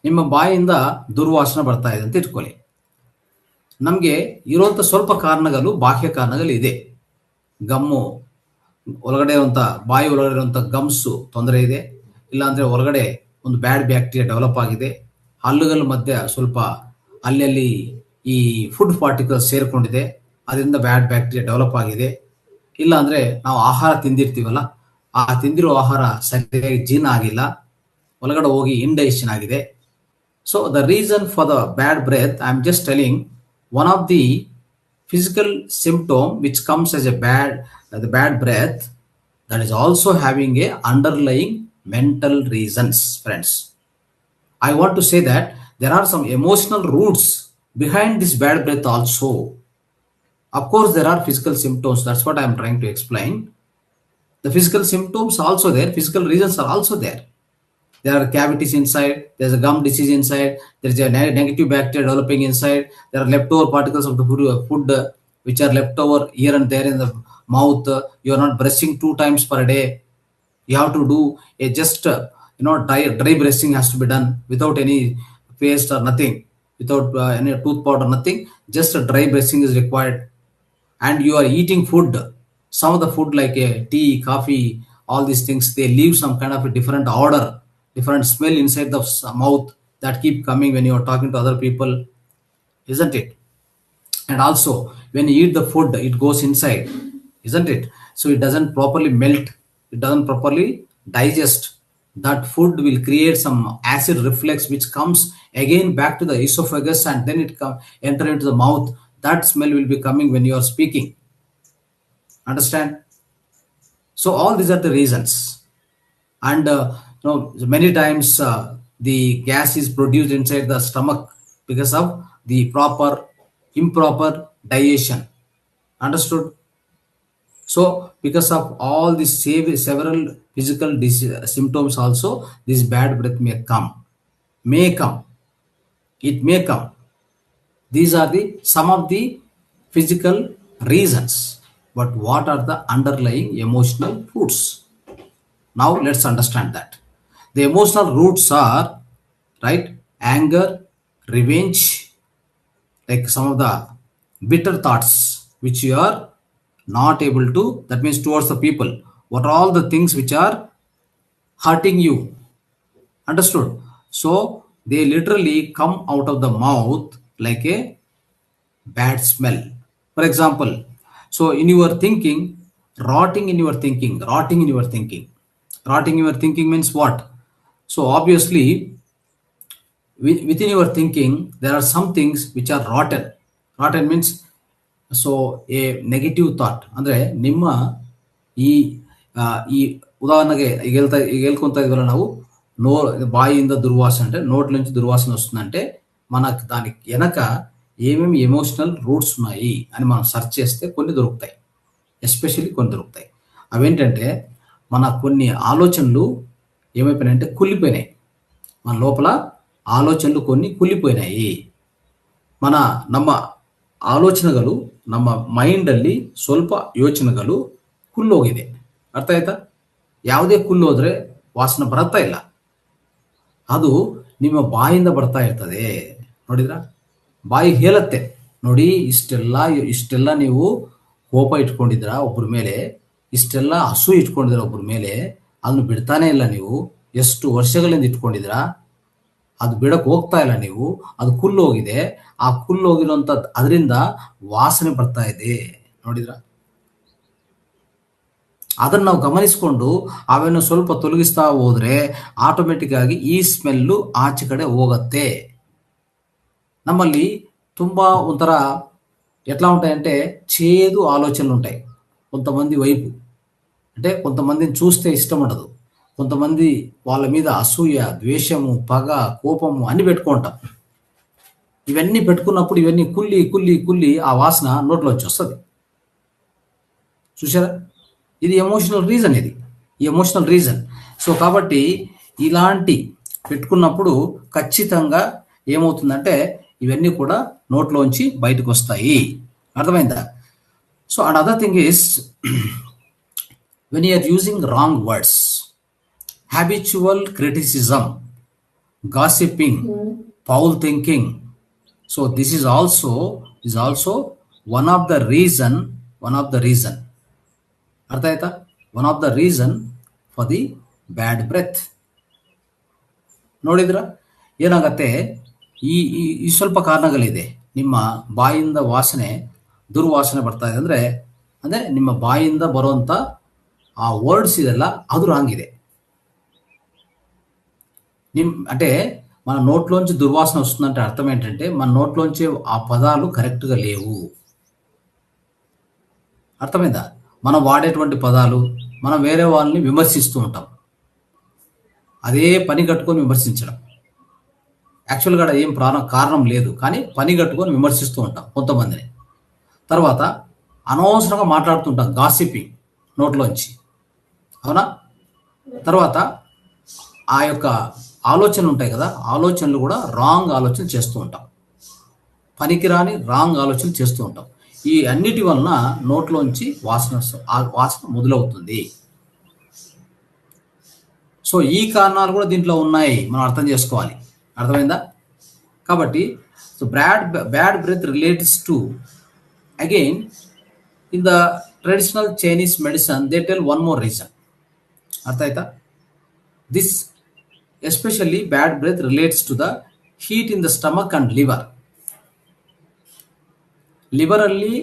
ನಿಮ್ಮ ಬಾಯಿಂದ ದುರ್ವಾಸನೆ ಬರ್ತಾ ಇದೆ ಅಂತ ಇಟ್ಕೊಳ್ಳಿ. ನಮಗೆ ಇರುವಂಥ ಸ್ವಲ್ಪ ಕಾರಣಗಳು, ಬಾಹ್ಯ ಕಾರಣಗಳು ಇದೆ. ಗಮ್ಮು ಒಳಗಡೆ ಇರುವಂಥ ಬಾಯಿ ಒಳಗಡೆ ಇರುವಂಥ ಗಮ್ಸು ತೊಂದರೆ ಇದೆ, ಇಲ್ಲಾಂದರೆ ಒಳಗಡೆ ಒಂದು ಬ್ಯಾಡ್ ಬ್ಯಾಕ್ಟೀರಿಯಾ ಡೆವಲಪ್ ಆಗಿದೆ, ಹಲ್ಲುಗಳ ಮಧ್ಯೆ ಸ್ವಲ್ಪ ಅಲ್ಲಿ ಈ ಫುಡ್ ಪಾರ್ಟಿಕಲ್ಸ್ ಸೇರಿಕೊಂಡಿದೆ, ಅದರಿಂದ ಬ್ಯಾಡ್ ಬ್ಯಾಕ್ಟೀರಿಯಾ ಡೆವಲಪ್ ಆಗಿದೆ. ಇಲ್ಲಾಂದರೆ ನಾವು ಆಹಾರ ತಿಂದಿರ್ತೀವಲ್ಲ, ಆ ತಿಂದಿರೋ ಆಹಾರ ಸರಿಯಾಗಿ ಜೀರ್ಣ ಆಗಿಲ್ಲ, ಒಳಗಡೆ ಹೋಗಿ ಇಂಡೈಜೆಷನ್ ಆಗಿದೆ. So the reason for the bad breath, I'm just telling, one of the physical symptom which comes as the bad breath, that is also having a underlying mental reasons, friends. I want to say that there are some emotional roots behind this bad breath also. Of course, there are physical symptoms. That's what I'm trying to explain. The physical symptoms are also there. Physical reasons are also there. There are cavities inside, there's a gum disease inside, there's a negative bacteria developing inside, there are leftover particles of the food which are left over here and there in the mouth. You are not brushing 2 times per day. You have to do a just dry brushing has to be done without any paste or nothing, without any tooth powder, nothing. Just a dry brushing is required. And you are eating food, some of the food like tea, coffee, all these things, they leave some kind of a different odor, different smell inside the mouth that keep coming when you are talking to other people, isn't it? And also when you eat the food, it goes inside, isn't it? So it doesn't properly melt, it doesn't properly digest. That food will create some acid reflux which comes again back to the esophagus, and then it enter into the mouth. That smell will be coming when you are speaking. Understand? So all these are the reasons. And many times the gas is produced inside the stomach because of the improper digestion. Understood? So because of all these several physical symptoms also, this bad breath may come. It may come. These are some of the physical reasons. But what are the underlying emotional roots? Now let's understand that. The emotional roots are, right, anger, revenge, like some of the bitter thoughts which you are not able to, that means towards the people, what are all the things which are hurting you. Understood? So they literally come out of the mouth like a bad smell. For example, so in your thinking, rotting in your thinking means what? So obviously within your thinking there are some things which are rotten means, so a negative thought ಅಂದ್ರೆ ನಿಮ್ಮ ಈ ఉదాహరణಗೆ ಈಗ ಹೇಳ್ಕೊಂತ ఇదివల్ల ನಾವು బాయిಯಿಂದ దుర్వాసన అంటే నోట్ల నుంచి దుర్వాసన వస్తుందంటే మనకు దానికి వెనక ఏమేమి ఎమోషనల్ రూట్స్ ఉన్నాయి అని మనం సెర్చ్ చేస్తే కొన్ని దొరుకుతాయి. ఎస్పెషల్లీ కొన్ని దొరుకుతాయి. అవేంటంటే మన కొన్ని ఆలోచనలు ఏమైపోయినాయంటే కుళ్ళిపోయినాయి. మన లోపల ఆలోచనలు కొన్ని ಕುಳ್ಳಿపోయినాయి. ನಮ್ಮ ಆಲೋಚನೆಗಳು, ನಮ್ಮ ಮೈಂಡಲ್ಲಿ ಸ್ವಲ್ಪ ಯೋಚನೆಗಳು ಕುಲ್ಲೋಗಿದೆ. ಅರ್ಥ ಆಯ್ತಾ? ಯಾವುದೇ ಕುಲ್ಲೋದ್ರೆ ವಾಸನೆ ಬರುತ್ತಾ ಇಲ್ಲ, ಅದು ನಿಮ್ಮ ಬಾಯಿಂದ ಬರ್ತಾ ಇರ್ತದೆ. ನೋಡಿದ್ರ? ಬಾಯಿ ಹೇಳುತ್ತೆ, ನೋಡಿ ಇಷ್ಟೆಲ್ಲ ನೀವು ಕೋಪ ಇಟ್ಕೊಂಡಿದ್ರ ಒಬ್ಬರ ಮೇಲೆ, ಇಷ್ಟೆಲ್ಲ ಹಸು ಇಟ್ಕೊಂಡಿದ್ರ ಒಬ್ಬರ ಮೇಲೆ, ಅದನ್ನು ಬಿಡ್ತಾನೆ ಇಲ್ಲ ನೀವು, ಎಷ್ಟು ವರ್ಷಗಳಿಂದ ಇಟ್ಕೊಂಡಿದ್ರ, ಅದು ಬಿಡಕ್ಕೆ ಹೋಗ್ತಾ ಇಲ್ಲ ನೀವು, ಅದು ಕುಲ್ಲೋಗಿದೆ. ಆ ಕುಲ್ಲೋಗಿರೋಂಥ ಅದರಿಂದ ವಾಸನೆ ಬರ್ತಾ ಇದೆ. ನೋಡಿದ್ರ? ಅದನ್ನು ನಾವು ಗಮನಿಸ್ಕೊಂಡು ಅವನ್ನು ಸ್ವಲ್ಪ ತೊಲಗಿಸ್ತಾ ಹೋದ್ರೆ ಆಟೋಮೆಟಿಕ್ ಆಗಿ ಈ ಸ್ಮೆಲ್ಲು ಆಚೆ ಕಡೆ ಹೋಗತ್ತೆ. నమ్మల్లి ತುಂಬಾ ಒಂಥರ ఎట్లా ఉంటాయంటే చేదు ఆలోచనలు ఉంటాయి కొంతమంది వైపు. అంటే కొంతమందిని చూస్తే ఇష్టం ఉండదు, కొంతమంది వాళ్ళ మీద అసూయ, ద్వేషము, పగ, కోపము అన్ని పెట్టుకుంటాం. ఇవన్నీ పెట్టుకున్నప్పుడు ఇవన్నీ కుళ్ళి కుళ్ళి కుళ్ళి ఆ వాసన నోట్లోంచి వస్తుంది. చూసారా? ఇది ఎమోషనల్ రీజన్. ఈ ఎమోషనల్ రీజన్. సో కాబట్టి ఇలాంటి పెట్టుకున్నప్పుడు ఖచ్చితంగా ఏమవుతుందంటే ఇవన్నీ కూడా నోట్లోంచి బయటకు వస్తాయి. అర్థమైందా? So and other thing is when you are using wrong words, habitual criticism, gossiping, foul thinking. So this is also one of the reason. ಅರ್ಥ ಆಯ್ತಾ? One of the reason for the bad breath. ನೋಡಿದ್ರ ಏನಾಗತ್ತೆ? ಈ ಈ ಸ್ವಲ್ಪ ಕಾರಣಗಳಿದೆ. ನಿಮ್ಮ ಬಾಯಿಂದ ದುರ್ವಾಸನೆ ಬರ್ತಾ ಇದೆ ಅಂದ್ರೆ ನಿಮ್ಮ ಬಾಯಿಂದ ಬರುವಂತ ఆ వర్డ్స్ ಇದೆಲ್ಲ ಅದು రాంగ్ ಇದೆ. అంటే మన నోట్లోంచి దుర్వాసన వస్తుందంటే అర్థం ఏంటంటే మన నోట్లోంచి ఆ పదాలు కరెక్ట్గా లేవు. అర్థమైందా? మనం వాడేటువంటి పదాలు, మనం వేరే వాళ్ళని విమర్శిస్తూ ఉంటాం. అదే పని కట్టుకొని విమర్శించడం. యాక్చువల్గా ఏం కారణం లేదు, కానీ పని కట్టుకొని విమర్శిస్తూ ఉంటాం కొంతమందిని. తర్వాత అనవసరంగా మాట్లాడుతుంటాం, గాసిపింగ్ నోట్లోంచి. అవునా? తర్వాత ఆ యొక్క ఆలోచనలు ఉంటాయి కదా, ఆలోచనలు కూడా రాంగ్ ఆలోచన చేస్తూ ఉంటాం. పనికిరాని రాంగ్ ఆలోచనలు చేస్తూ ఉంటాం. ఈ అన్నిటి వలన నోట్లోంచి వాసన మొదలవుతుంది. సో ఈ కారణాలు కూడా దీంట్లో ఉన్నాయి, మనం అర్థం చేసుకోవాలి. అర్థమైందా? కాబట్టి so bad breath relates to, again in the traditional Chinese medicine they tell one more reason. అర్థ ಆಯ್ತಾ? This especially bad breath relates to the heat in the stomach and liver. ಲಿವರಲ್ಲಿ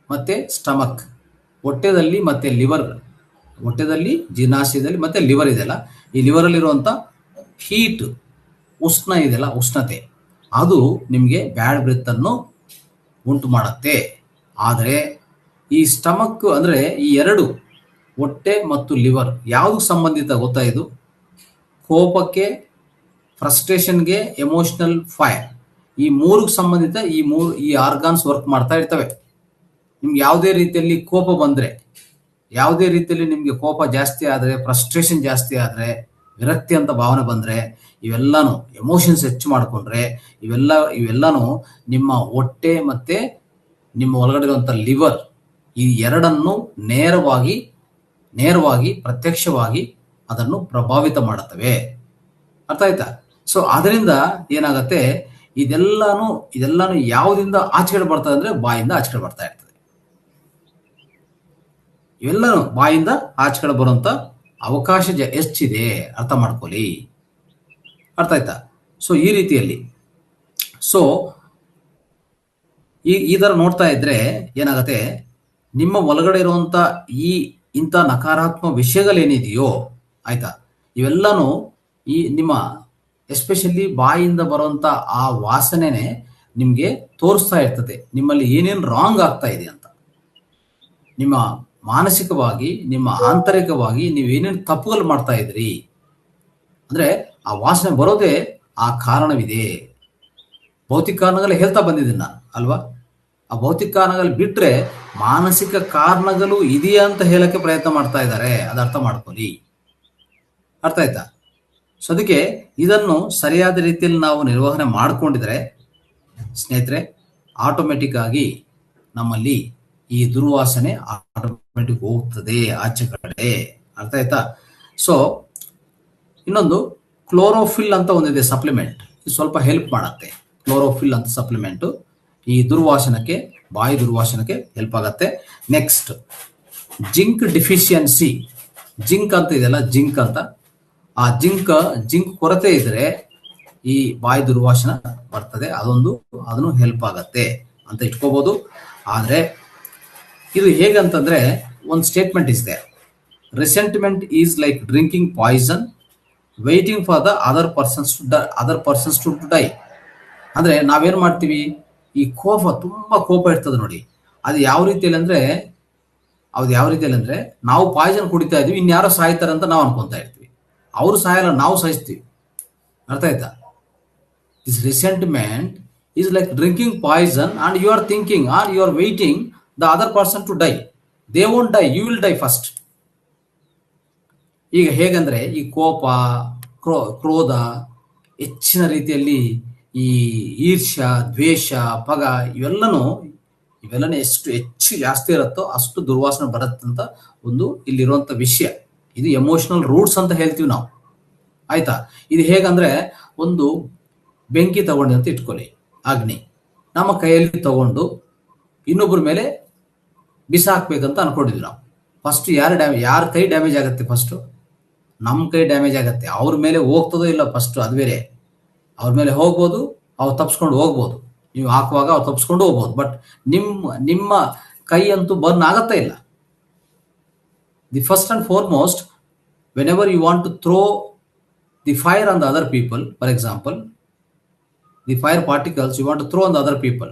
ಮತ್ತೆ ಸ್ಟಮಕ್, ಹೊಟ್ಟೆದಲ್ಲಿ ಮತ್ತೆ ಲಿವರ್, ಹೊಟ್ಟೆದಲ್ಲಿ ಜೀರ್ಣಾಶಯದಲ್ಲಿ ಮತ್ತೆ liver ಇದೆಯಲ್ಲ, ಈ ಲಿವರಲ್ಲಿರುವಂಥ heat, ಉಷ್ಣ ಇದೆಯಲ್ಲ, ಉಷ್ಣತೆ, ಅದು ನಿಮಗೆ ಬ್ಯಾಡ್ ಬ್ರೆತ್ ಅನ್ನು ಉಂಟು ಮಾಡುತ್ತೆ. ಆದರೆ ಈ ಸ್ಟಮಕ್ ಅಂದರೆ ಈ ಎರಡು, ಹೊಟ್ಟೆ ಮತ್ತು ಲಿವರ್, ಯಾವುದು ಸಂಬಂಧಿತ ಗೊತ್ತಾ? ಇದು ಕೋಪಕ್ಕೆ, ಫ್ರಸ್ಟ್ರೇಷನ್ಗೆ, ಎಮೋಷನಲ್ ಫೈರ್, ಈ ಮೂರಿಗೆ ಸಂಬಂಧಿತ ಈ ಆರ್ಗಾನ್ಸ್ ವರ್ಕ್ ಮಾಡ್ತಾ ಇರ್ತವೆ. ನಿಮ್ಗೆ ಯಾವುದೇ ರೀತಿಯಲ್ಲಿ ಕೋಪ ಬಂದರೆ, ಯಾವುದೇ ರೀತಿಯಲ್ಲಿ ನಿಮಗೆ ಕೋಪ ಜಾಸ್ತಿ ಆದರೆ, ಫ್ರಸ್ಟ್ರೇಷನ್ ಜಾಸ್ತಿ ಆದರೆ, ವಿರಕ್ತಿ ಅಂತ ಭಾವನೆ ಬಂದರೆ, ಇವೆಲ್ಲನೂ ಎಮೋಷನ್ಸ್ ಹೆಚ್ಚು ಮಾಡಿಕೊಂಡ್ರೆ ಇವೆಲ್ಲನೂ ನಿಮ್ಮ ಹೊಟ್ಟೆ ಮತ್ತೆ ನಿಮ್ಮ ಒಳಗಡೆ ಇರುವಂಥ ಲಿವರ್, ಈ ಎರಡನ್ನು ನೇರವಾಗಿ ಪ್ರತ್ಯಕ್ಷವಾಗಿ ಅದನ್ನು ಪ್ರಭಾವಿತ ಮಾಡುತ್ತವೆ. ಅರ್ಥ ಆಯ್ತಾ? ಸೊ ಅದರಿಂದ ಏನಾಗತ್ತೆ, ಇದೆಲ್ಲಾನು ಯಾವುದಿಂದ ಆಚೆಕಡೆ ಬರ್ತದೆ ಅಂದ್ರೆ ಬಾಯಿಂದ ಆಚೆಕಡೆ ಬರ್ತಾ ಇರ್ತದೆ. ಇವೆಲ್ಲನೂ ಬಾಯಿಂದ ಆಚೆಕಡೆ ಬರುವಂತ ಅವಕಾಶ ಹೆಚ್ಚಿದೆ, ಅರ್ಥ ಮಾಡ್ಕೊಳ್ಳಿ. ಅರ್ಥ ಆಯ್ತಾ? ಸೊ ಈ ರೀತಿಯಲ್ಲಿ ಸೊ ಈ ತರ ನೋಡ್ತಾ ಇದ್ರೆ ಏನಾಗತ್ತೆ, ನಿಮ್ಮ ಒಳಗಡೆ ಇರುವಂತ ಇಂಥ ನಕಾರಾತ್ಮಕ ವಿಷಯಗಳೇನಿದೆಯೋ, ಆಯ್ತಾ, ಇವೆಲ್ಲನೂ ಈ ನಿಮ್ಮ ಎಸ್ಪೆಷಲಿ ಬಾಯಿಂದ ಬರುವಂತ ಆ ವಾಸನೆನೆ ನಿಮ್ಗೆ ತೋರಿಸ್ತಾ ಇರ್ತದೆ ನಿಮ್ಮಲ್ಲಿ ಏನೇನು ರಾಂಗ್ ಆಗ್ತಾ ಇದೆ ಅಂತ. ನಿಮ್ಮ ಮಾನಸಿಕವಾಗಿ, ನಿಮ್ಮ ಆಂತರಿಕವಾಗಿ ನೀವೇನೇನು ತಪ್ಪುಗಳು ಮಾಡ್ತಾ ಇದ್ರಿ ಅಂದ್ರೆ ಆ ವಾಸನೆ ಬರೋದೇ ಆ ಕಾರಣವಿದೆ. ಭೌತಿಕ ಕಾರಣಗಳು ಹೇಳ್ತಾ ಬಂದಿದ್ದೀನಿ ನಾನು, ಅಲ್ವಾ? ಆ ಭೌತಿಕ ಕಾರಣಗಳು ಬಿಟ್ರೆ ಮಾನಸಿಕ ಕಾರಣಗಳು ಇದೆಯಾ ಅಂತ ಹೇಳಕ್ಕೆ ಪ್ರಯತ್ನ ಮಾಡ್ತಾ ಇದ್ದಾರೆ. ಅದು ಅರ್ಥ ಮಾಡ್ಕೊಳ್ಳಿ. ಅರ್ಥ ಆಯ್ತಾ? ಸೊ ಅದಕ್ಕೆ ಇದನ್ನು ಸರಿಯಾದ ರೀತಿಯಲ್ಲಿ ನಾವು ನಿರ್ವಹಣೆ ಮಾಡಿಕೊಂಡಿದ್ರೆ ಸ್ನೇಹಿತರೆ, ಆಟೋಮೆಟಿಕ್ ಆಗಿ ನಮ್ಮಲ್ಲಿ ಈ ದುರ್ವಾಸನೆ ಆಟೋಮೆಟಿಕ್ ಹೋಗ್ತದೆ ಆಚೆ ಕಡೆ. ಅರ್ಥ ಆಯ್ತಾ? ಸೊ ಇನ್ನೊಂದು ಕ್ಲೋರೋಫಿಲ್ ಅಂತ ಒಂದಿದೆ ಸಪ್ಲಿಮೆಂಟ್, ಇದು ಸ್ವಲ್ಪ ಹೆಲ್ಪ್ ಮಾಡುತ್ತೆ. ಕ್ಲೋರೋಫಿಲ್ ಅಂತ ಸಪ್ಲಿಮೆಂಟ್ ಈ ದುರ್ವಾಸನಕ್ಕೆ, ಬಾಯಿ ದುರ್ವಾಸನಕ್ಕೆ ಹೆಲ್ಪ್ ಆಗತ್ತೆ. ನೆಕ್ಸ್ಟ್ ಜಿಂಕ್ ಡಿಫಿಷಿಯನ್ಸಿ, ಜಿಂಕ್ ಅಂತ ಇದೆಯಲ್ಲ, ಜಿಂಕ್ ಅಂತ, ಆ ಜಿಂಕ್ ಕೊರತೆ ಇದ್ರೆ ಈ ಬಾಯಿ ದುರ್ವಾಸನ ಬರ್ತದೆ. ಅದನ್ನು ಹೆಲ್ಪ್ ಆಗತ್ತೆ ಅಂತ ಇಟ್ಕೋಬಹುದು. ಆದ್ರೆ ಇದು ಹೇಗಂತಂದ್ರೆ ಒಂದು ಸ್ಟೇಟ್ಮೆಂಟ್ ಇದೆ, resentment is like drinking poison waiting for the other persons to die. ಅಂದ್ರೆ ನಾವೇನ್ ಮಾಡ್ತೀವಿ, ಈ ತುಂಬಾ ಕೋಪ ಇರ್ತದೆ ನೋಡಿ, ಅದು ಯಾವ ರೀತಿಯಲ್ಲಿ ಅಂದ್ರೆ ನಾವು ಪಾಯ್ಸನ್ ಕುಡಿತಾ ಇದೀವಿ, ಇನ್ಯಾರೋ ಸಾಯ್ತಾರೆ ಅಂತ ನಾವು ಅನ್ಕೊಂತಾ ಇರ್ತೀವಿ. ಅವರು ಸಾಯಲ್ಲ, ನಾವು ಸಾಯಿಸ್ತೀವಿ. ಅರ್ಥ ಆಯ್ತಾ? This resentment is like drinking poison and you are thinking are you are waiting the other person to die. They won't die, you will die first. ಈಗ ಹೇಗಂದ್ರೆ ಈ ಕೋಪ, ಕ್ರೋಧ, ಹೆಚ್ಚಿನ ರೀತಿಯಲ್ಲಿ ಈ ಈರ್ಷ್ಯ, ದ್ವೇಷ, ಪಗ, ಇವೆಲ್ಲನೂ ಎಷ್ಟು ಹೆಚ್ಚು ಜಾಸ್ತಿ ಇರುತ್ತೋ ಅಷ್ಟು ದುರ್ವಾಸನೆ ಬರುತ್ತಂತ ಇಲ್ಲಿರುವಂತ ವಿಷಯ. ಇದು ಎಮೋಷನಲ್ ರೂಟ್ಸ್ ಅಂತ ಹೇಳ್ತೀವಿ ನಾವು. ಆಯ್ತಾ? ಇದು ಹೇಗಂದ್ರೆ ಒಂದು ಬೆಂಕಿ ತಗೊಂಡು ಅಂತ ಇಟ್ಕೊಳ್ಳಿ, ಅಗ್ನಿ ನಮ್ಮ ಕೈಯಲ್ಲಿ ತಗೊಂಡು ಇನ್ನೊಬ್ಬರ ಮೇಲೆ ಬಿಸಾಕ್ಬೇಕಂತ ಅನ್ಕೊಂಡಿದ್ವಿ ನಾವು. ಫಸ್ಟ್ ಯಾರ ಕೈ ಡ್ಯಾಮೇಜ್ ಆಗುತ್ತೆ? ಫಸ್ಟ್ ನಮ್ಮ ಕೈ ಡ್ಯಾಮೇಜ್ ಆಗುತ್ತೆ. ಅವ್ರ ಮೇಲೆ ಹೋಗ್ತದೋ ಇಲ್ಲ ಫಸ್ಟ್ ಅದು ಬೇರೆ. ಅವ್ರ ಮೇಲೆ ಹೋಗ್ಬೋದು, ಅವ್ರು ತಪ್ಸ್ಕೊಂಡು ಹೋಗ್ಬೋದು, ನೀವು ಹಾಕುವಾಗ ಅವ್ರು ತಪ್ಸ್ಕೊಂಡು ಹೋಗ್ಬೋದು, ಬಟ್ ನಿಮ್ಮ ಕೈ ಅಂತೂ ಬರ್ನ್ ಆಗತ್ತಾ ಇಲ್ಲ. The first and foremost, whenever you want to throw the fire on the other people, for example, the fire particles you want to throw on the other people,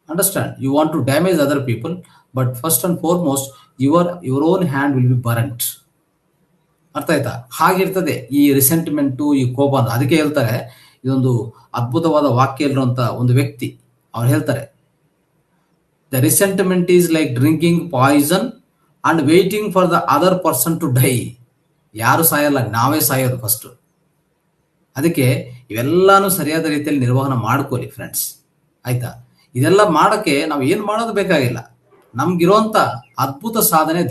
understand, you want to damage other people, but first and foremost your own hand will be burnt. ಅರ್ಥ ಆಯ್ತಾ? ಹಾಗಿರ್ತದೆ ಈ ರಿಸೆಂಟ್ಮೆಂಟು, ಈ ಕೋಪ ಅಂತ. ಅದಕ್ಕೆ ಹೇಳ್ತಾರೆ, ಇದೊಂದು ಅದ್ಭುತವಾದ ವಾಕ್ಯ ಇರುವಂತ ಒಂದು ವ್ಯಕ್ತಿ, ಅವ್ರು ಹೇಳ್ತಾರೆ, the resentment is like drinking poison and waiting for the other person to die. ಯಾರು ಸಾಯಲ್ಲ, ನಾವೇ ಸಾಯೋದು ಫಸ್ಟ್. ಅದಕ್ಕೆ ಇವೆಲ್ಲಾನು ಸರಿಯಾದ ರೀತಿಯಲ್ಲಿ ನಿರ್ವಹಣೆ ಮಾಡ್ಕೊಳ್ಳಿ ಫ್ರೆಂಡ್ಸ್, ಆಯ್ತಾ? ಇದೆಲ್ಲ ಮಾಡೋಕ್ಕೆ ನಾವು ಏನು ಮಾಡೋದು ಬೇಕಾಗಿಲ್ಲ. ನಮ್ಗಿರುವಂತ ಅದ್ಭುತ ಸಾಧನೆ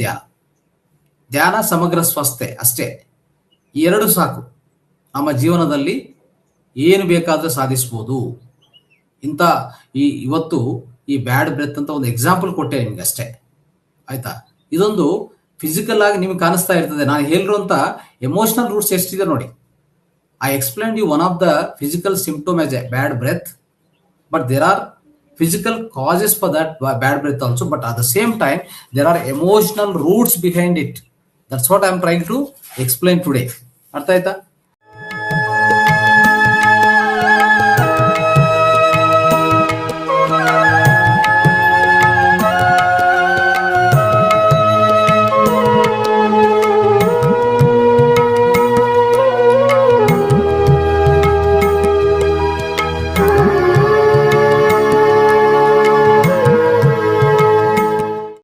ಧ್ಯಾನ ಸಮಗ್ರ ಸ್ವಸ್ಥೆ ಅಷ್ಟೇ. ಈ ಎರಡು ಸಾಕು, ನಮ್ಮ ಜೀವನದಲ್ಲಿ ಏನು ಬೇಕಾದ್ರೆ ಸಾಧಿಸ್ಬೋದು. ಇವತ್ತು ಈ ಬ್ಯಾಡ್ ಬ್ರೆತ್ ಅಂತ ಒಂದು ಎಕ್ಸಾಂಪಲ್ ಕೊಟ್ಟೆ ನಿಮ್ಗೆ ಅಷ್ಟೇ, ಆಯ್ತಾ? ಇದೊಂದು ಫಿಸಿಕಲ್ ಆಗಿ ನಿಮ್ಗೆ ಕಾಣಿಸ್ತಾ ಇರ್ತದೆ. ನಾನು ಹೇಳಿರುವಂತ ಎಮೋಷನಲ್ ರೂಟ್ಸ್ ಎಷ್ಟಿದೆ ನೋಡಿ. I explained you one of the physical symptom as a bad breath, but there are physical causes for that bad breath also, but at the same time there are emotional roots behind it. That's what I am trying to explain today. ಅರ್ಥ ಆಯ್ತಾ?